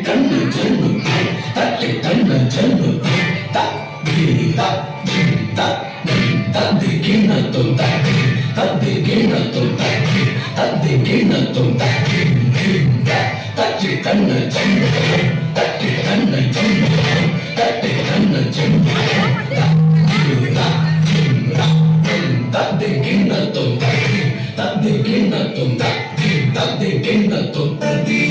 தன்னு ஜன்னு தட்டி தன்னு ஜன்னு தத்தி தத்தி கிண்ணத்தும் தத்தி தத்தி கிண்ணத்தும் தத்தி தத்தி கிண்ணத்தும் தத்தி தட்டி தன்னு ஜன்னு தட்டி தன்னு ஜன்னு தட்டி தன்னு ஜன்னு தத்தி கிண்ணத்தும் தத்தி தத்தி கிண்ணத்தும் தத்தி தத்தி கிண்ணத்தும் தத்தி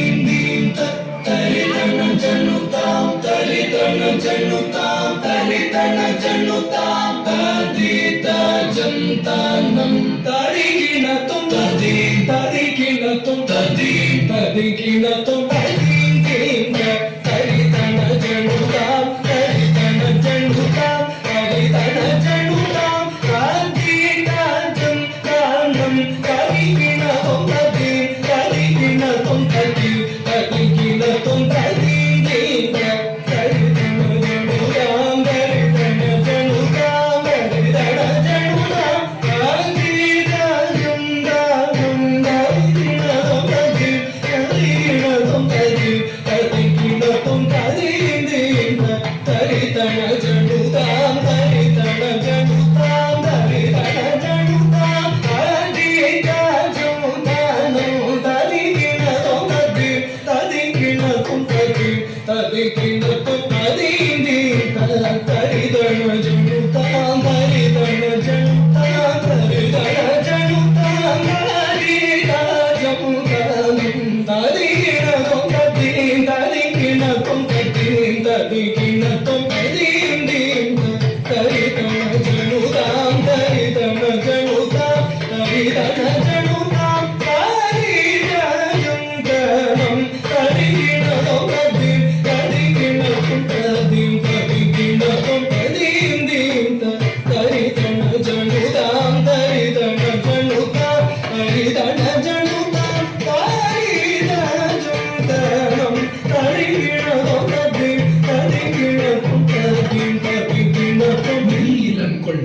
தரிதன ஜனுதாம் தரிதன ஜனுதாம் தரிதன ஜனுதாம் ததித ஜந்தானம் தரிகிணத்தும் ததி தரிகிணத்தும் ததி தரிகிணத்தும் தரிகிண தரிதன ஜனுதாம் தரிதன ஜனுதாம் தரிதன ஜனுதாம் ததித ஜந்தானம் தரிகிணத்தும் ததி தரிகிணத்தும் ததி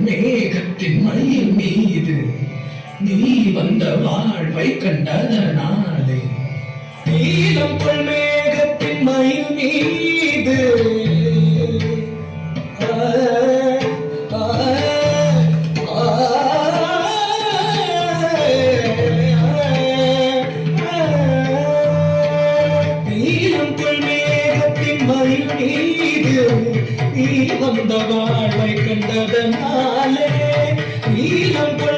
மேகத்தின் மயில் மீது நீ வந்த வாழ்வை கண்டதனாலே நீலம் கொள் மேகத்தின் மயில் மீது நீலம் கொள் மேகத்தின் மயில் மீது நீ வந்த வாழ்வை கண்டதனாலே நீலம் கொள்